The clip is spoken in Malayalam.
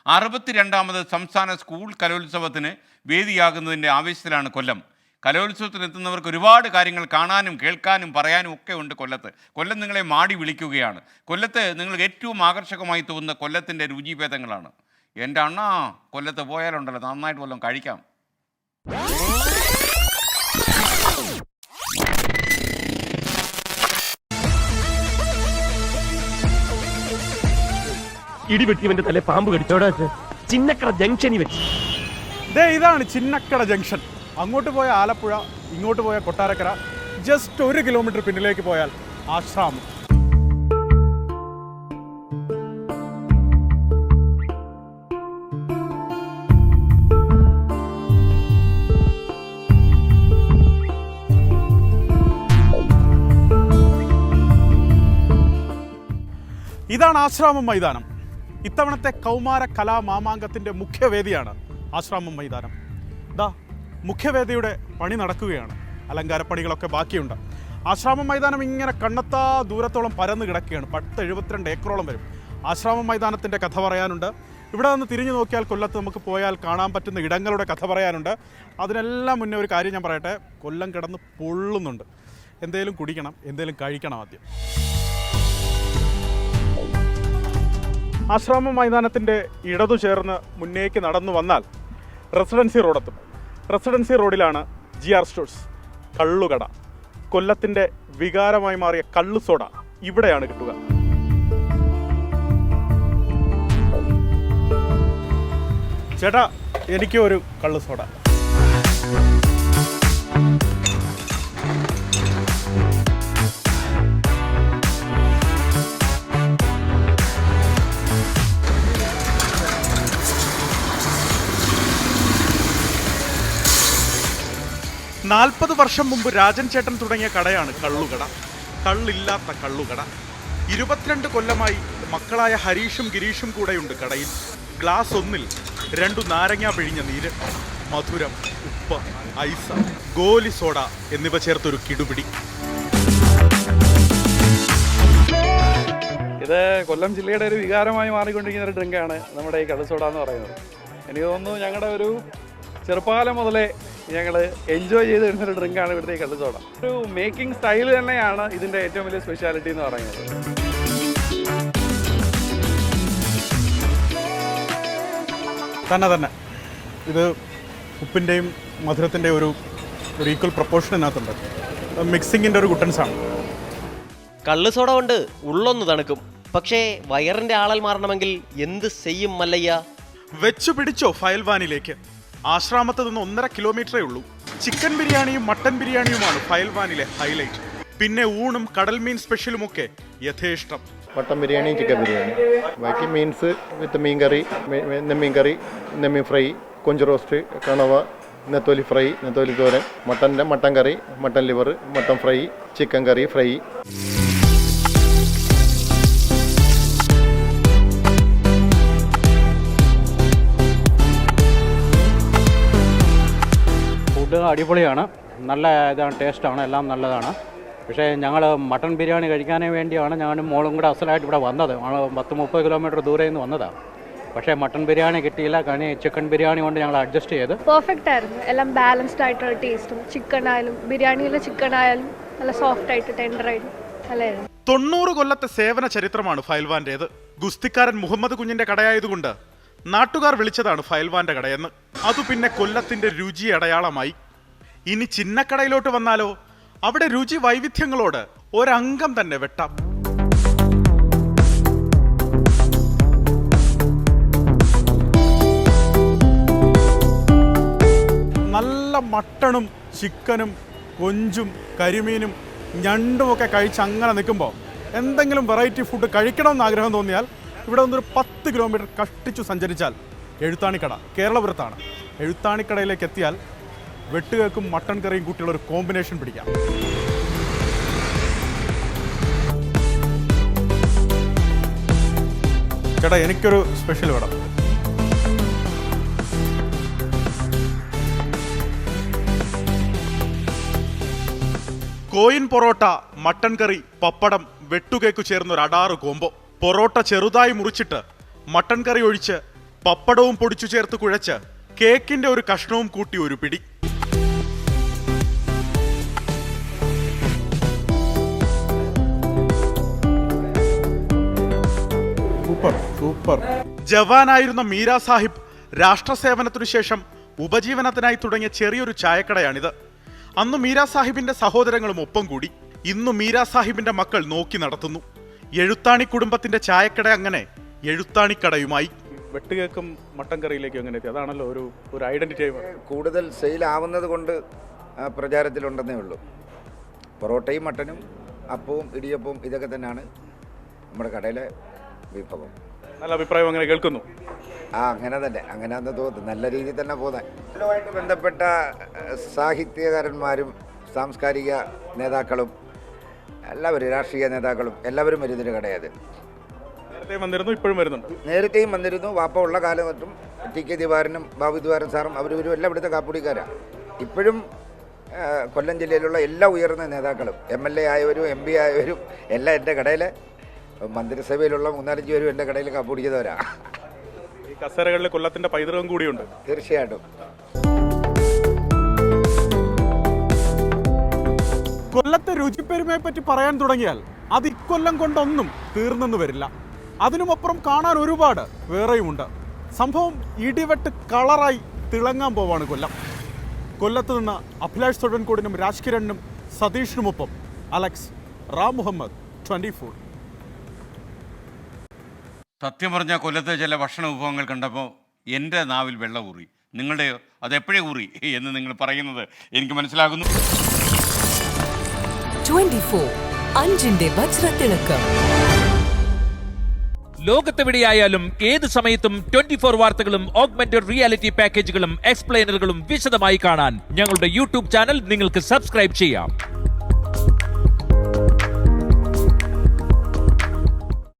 62ാമത് സംസ്ഥാന സ്കൂൾ കലോത്സവത്തിന് വേദിയാകുന്നതിൻ്റെ ആവേശത്തിലാണ് കൊല്ലം. കലോത്സവത്തിന് എത്തുന്നവർക്ക് ഒരുപാട് കാര്യങ്ങൾ കാണാനും കേൾക്കാനും പറയാനും ഒക്കെ ഉണ്ട് കൊല്ലത്ത്. കൊല്ലം നിങ്ങളെ മാടി വിളിക്കുകയാണ്. കൊല്ലത്ത് നിങ്ങൾക്ക് ഏറ്റവും ആകർഷകമായി തോന്നുന്ന കൊല്ലത്തിൻ്റെ രുചിഭേദങ്ങളാണ്. എൻ്റെ അണ്ണാ, കൊല്ലത്ത് പോയാലുണ്ടല്ലോ നന്നായിട്ട് വല്ലതും കഴിക്കാം. ഇടിവെട്ടിവന്റെ തലേ പാമ്പ് കടിച്ചോടാ. ചിന്നക്കട ജംഗ്ഷനിൽ വെച്ച് ഇതാണ് ചിന്നക്കട ജംഗ്ഷൻ. അങ്ങോട്ട് പോയ ആലപ്പുഴ, ഇങ്ങോട്ട് പോയ കൊട്ടാരക്കര, ജസ്റ്റ് 1 കിലോമീറ്റർ പിന്നിലേക്ക് പോയാൽ ആശ്രാമം. ഇതാണ് ആശ്രാമം മൈതാനം. ഇത്തവണത്തെ കൗമാര കലാ മാമാങ്കത്തിൻ്റെ മുഖ്യവേദിയാണ് ആശ്രാമം മൈതാനം. മുഖ്യവേദിയുടെ പണി നടക്കുകയാണ്. അലങ്കാരപ്പണികളൊക്കെ ബാക്കിയുണ്ട്. ആശ്രാമം മൈതാനം ഇങ്ങനെ കണ്ണെത്താ ദൂരത്തോളം പരന്ന് കിടക്കുകയാണ്. 72 ഏക്കറോളം വരും. ആശ്രാമം മൈതാനത്തിൻ്റെ കഥ പറയാനുണ്ട്. ഇവിടെ നിന്ന് തിരിഞ്ഞു നോക്കിയാൽ കൊല്ലത്ത് നമുക്ക് പോയാൽ കാണാൻ പറ്റുന്ന ഇടങ്ങളുടെ കഥ പറയാനുണ്ട്. അതിനെല്ലാം മുന്നേ ഒരു കാര്യം ഞാൻ പറയട്ടെ. കൊല്ലം കിടന്ന് പൊള്ളുന്നുണ്ട്. എന്തേലും കുടിക്കണം, എന്തേലും കഴിക്കണം. ആദ്യം ആശ്രാമം മൈതാനത്തിൻ്റെ ഇടതു ചേർന്ന് മുന്നേക്ക് നടന്നു വന്നാൽ റെസിഡൻസി റോഡെത്തും. റെസിഡൻസി റോഡിലാണ് GR സ്റ്റോഴ്സ്, കള്ളുകട. കൊല്ലത്തിൻ്റെ വികാരമായി മാറിയ കള്ളു സോഡ ഇവിടെയാണ് കിട്ടുക. ചേട്ടാ, എനിക്ക് ഒരു കള്ളു സോഡ. നാൽപ്പത് വർഷം മുമ്പ് രാജൻ ചേട്ടൻ തുടങ്ങിയ കടയാണ് കള്ളുകട. കള്ളില്ലാത്ത കള്ളുകട. 22 കൊല്ലമായി മക്കളായ ഹരീഷും ഗിരീഷും കൂടെയുണ്ട് കടയിൽ. ഗ്ലാസ് 1-ൽ 2 നാരങ്ങ പിഴിഞ്ഞ നീര്, മധുരം, ഉപ്പ്, ഐസ്, ഗോലി സോഡ എന്നിവ ചേർത്തൊരു കിടുപിടി. ഇത് കൊല്ലം ജില്ലയുടെ ഒരു വികാരമായി മാറിക്കൊണ്ടിരിക്കുന്ന ഒരു ഡ്രിങ്കാണ് നമ്മുടെ ഈ കള്ളു സോഡ എന്ന് പറയുന്നത്. എനിക്ക് തോന്നുന്നു ഞങ്ങളുടെ ഒരു ചെറുപ്പകാലം മുതലേ ഞങ്ങൾ എൻജോയ് ചെയ്ത് വരുന്നൊരു ഡ്രിങ്കാണ് ഇവിടുത്തെ കള്ളു സോഡ. ഒരു മേക്കിംഗ് സ്റ്റൈൽ തന്നെയാണ് ഇതിൻ്റെ ഏറ്റവും വലിയ സ്പെഷ്യാലിറ്റി എന്ന് പറയുന്നത്. തന്നെ ഇത് ഉപ്പിൻ്റെയും മധുരത്തിൻ്റെയും ഒരു ഈക്വൽ പ്രപ്പോർഷനകത്തുണ്ട്. മിക്സിങ്ങിൻ്റെ ഒരു ഗുട്ടൻസാണ്. കള്ളു സോഡ കൊണ്ട് ഉള്ളൊന്ന് തണുക്കും, പക്ഷേ വയറിന്റെ ആളൽ മാറണമെങ്കിൽ എന്ത് ചെയ്യും മല്ലയ്യ? വെച്ചു പിടിച്ചോ ഫയൽവാനിലേക്ക്. ആശ്രാമത്ത് നിന്ന് 1.5 കിലോമീറ്ററേ ഉള്ളൂ. ചിക്കൻ ബിരിയാണിയും മട്ടൻ ബിരിയാണിയുമാണ് ഫയൽവാനിലെ ഹൈലൈറ്റ്. പിന്നെ ഊണും കടൽമീൻ സ്പെഷ്യലുമൊക്കെ യഥേഷ്ടം. മട്ടൻ ബിരിയാണി, ചിക്കൻ ബിരിയാണി, ബാക്കി മീൻസ് വിത്ത് മീൻ കറി, നെമ്മീൻ ഫ്രൈ, കൊഞ്ച് റോസ്റ്റ്, കണവ, നെത്തോലി ഫ്രൈ, നെത്തോലി തോരൻ, mutton curry, mutton liver, mutton fry, chicken curry fry. Food അടിപൊളിയാണ്, നല്ല ഇതാണ്, ടേസ്റ്റാണ്, എല്ലാം നല്ലതാണ്. പക്ഷേ ഞങ്ങൾ മട്ടൺ ബിരിയാണി കഴിക്കാനേ വേണ്ടിയാണ് ഞാനും മോളും കൂടെ അസലായിട്ട് ഇവിടെ വന്നത്. 10-30 കിലോമീറ്റർ ദൂരെ നിന്ന് വന്നതാണ്. പക്ഷേ മട്ടൺ ബിരിയാണി കിട്ടിയില്ല. ചിക്കൻ ബിരിയാണി കൊണ്ട് ഞങ്ങൾ അഡ്ജസ്റ്റ് ചെയ്ത്. പെർഫെക്റ്റ് ആയിരുന്നു. എല്ലാം ബാലൻസ്ഡ് ആയിട്ടുള്ള ടേസ്റ്റും, ചിക്കൻ ആയാലും ബിരിയാണിയിലെ ചിക്കൻ ആയാലും നല്ല സോഫ്റ്റ് ആയിട്ട് ടെൻഡർ ആയിട്ട് നല്ലതായിരുന്നു. 90 കൊല്ലത്തെ സേവന ചരിത്രമാണ് ഫയൽവാന്റേത്. ഗുസ്തിക്കാരൻ മുഹമ്മദ് കുഞ്ഞിന്റെ കടയായതുകൊണ്ട് നാട്ടുകാർ വിളിച്ചതാണ് ഫയൽവാന്റെ കടയെന്ന്. അതു പിന്നെ കൊല്ലത്തിന്റെ രുചി അടയാളമായി. ഇനി ചിന്നക്കടയിലോട്ട് വന്നാലോ? അവിടെ രുചി വൈവിധ്യങ്ങളോട് ഒരംഗം തന്നെ വെട്ടാം. നല്ല മട്ടണും ചിക്കനും കൊഞ്ചും കരിമീനും ഞണ്ടുമൊക്കെ കഴിച്ച് അങ്ങനെ നിൽക്കുമ്പോൾ എന്തെങ്കിലും വെറൈറ്റി ഫുഡ് കഴിക്കണമെന്ന് ആഗ്രഹം തോന്നിയാൽ ഇവിടെ നിന്നൊരു 10 കിലോമീറ്റർ കഷ്ടിച്ചു സഞ്ചരിച്ചാൽ എഴുത്താണിക്കട കേരളപുരത്താണ്. എഴുത്താണിക്കടയിലേക്ക് എത്തിയാൽ വെട്ടുകേക്കും മട്ടൺ കറിയും കൂട്ടിയുള്ള ഒരു കോമ്പിനേഷൻ പിടിക്കാം. ചേട്ടാ, എനിക്കൊരു സ്പെഷ്യൽ വേണം. കോയിൻ പൊറോട്ട, മട്ടൺ കറി, പപ്പടം, വെട്ടുകേക്ക് ചേർന്നൊരു അടാറ് കോംബോ. പൊറോട്ട ചെറുതായി മുറിച്ചിട്ട് മട്ടൺ കറി ഒഴിച്ച് പപ്പടവും പൊടിച്ചു ചേർത്ത് കുഴച്ച് കേക്കിന്റെ ഒരു കഷ്ണവും കൂട്ടി ഒരു പിടി. Super super. ജവാനായിരുന്ന മീര സാഹിബ് രാഷ്ട്രസേവനത്തിനു ശേഷം ഉപജീവനത്തിനായി തുടങ്ങിയ ചെറിയൊരു ചായക്കടയാണിത്. അന്ന് മീര സാഹിബിന്റെ സഹോദരങ്ങളും ഒപ്പം കൂടി. ഇന്ന് മീര സാഹിബിന്റെ മക്കൾ നോക്കി നടത്തുന്നു. എഴുത്താണി കുടുംബത്തിന്റെ ചായക്കട അങ്ങനെ എഴുത്താണിക്കടയുമായി. വെട്ടുകേക്കും മട്ടൻ കറിയിലേക്കും എങ്ങനെ എത്തി? അതാണല്ലോ ഒരു ഐഡന്റിറ്റി. കൂടുതൽ സെയിലാവുന്നത് കൊണ്ട് പ്രചാരത്തിലുണ്ടെന്നേ ഉള്ളൂ. പൊറോട്ടയും മട്ടനും അപ്പവും ഇടിയപ്പവും ഇതൊക്കെ തന്നെയാണ് നമ്മുടെ കടയിലെ വിഭവം. നല്ല അഭിപ്രായം അങ്ങനെ കേൾക്കുന്നു. അങ്ങനെ തന്നെ, അങ്ങനെയാണെന്ന് തോന്നുന്നു. നല്ല രീതിയിൽ തന്നെ പോകുന്നത്. ഇതുമായിട്ട് ബന്ധപ്പെട്ട സാഹിത്യകാരന്മാരും സാംസ്കാരിക നേതാക്കളും എല്ലാവരും, രാഷ്ട്രീയ നേതാക്കളും എല്ലാവരും വരുന്നൊരു കടയത്. നേരത്തെ വന്നിരുന്നു, ഇപ്പോഴും വരുന്നുണ്ട്. നേരത്തെയും വന്നിരുന്നു. വാപ്പ ഉള്ള കാലം തൊട്ടും ടി കെ ദിവാരനും ബാബു ദിവാരൻ സാറും അവരും എല്ലാം ഇവിടുത്തെ കാപ്പുടിക്കാരാണ്. ഇപ്പോഴും കൊല്ലം ജില്ലയിലുള്ള എല്ലാ ഉയർന്ന നേതാക്കളും MLA ആയവരും MP ആയവരും എല്ലാം എൻ്റെ കടയിൽ, മന്ത്രിസഭയിലുള്ള 3-4 പേരും എൻ്റെ കടയിൽ കാപ്പുടിക്കുന്നവരാണ്. ഈ കസേരകളിൽ കൊല്ലത്തിന്റെ പൈതൃകം കൂടിയുണ്ട്. തീർച്ചയായിട്ടും. കൊല്ലത്തെ രുചിപ്പെരുമയെ പറ്റി പറയാൻ തുടങ്ങിയാൽ അത് ഇക്കൊല്ലം കൊണ്ടൊന്നും തീർന്നെന്ന് വരില്ല. അതിനുമപ്പുറം കാണാൻ ഒരുപാട് വേറെയുമുണ്ട്. സംഭവം ഇടിവെട്ട് കളറായി തിളങ്ങാൻ പോവാണ് കൊല്ലം. കൊല്ലത്ത് നിന്ന് അഭിലാഷ് തൊഴൻകോടിനും രാജ്കിരണിനും സതീഷിനുമൊപ്പം അലക്സ്, റാം മുഹമ്മദ്, 24. സത്യം പറഞ്ഞാൽ കൊല്ലത്തെ ചില ഭക്ഷണ വിഭവങ്ങൾ കണ്ടപ്പോൾ എൻ്റെ നാവിൽ വെള്ളം ഊറി. നിങ്ങളുടെയോ? അതെപ്പോഴേ ഊറി എന്ന് നിങ്ങൾ പറയുന്നത് എനിക്ക് മനസ്സിലാകുന്നു. 24 അഞ്ചിന്റെ വജ്രത്തിളക്കം. ലോകത്തെവിടെയായാലും ഏത് സമയത്തും 24 വാർത്തകളും ഓഗ്മെന്റഡ് റിയാലിറ്റി പാക്കേജുകളും എക്സ്പ്ലെയിനറുകളും വിശദമായി കാണാൻ ഞങ്ങളുടെ യൂട്യൂബ് ചാനൽ നിങ്ങൾക്ക് സബ്സ്ക്രൈബ് ചെയ്യാം.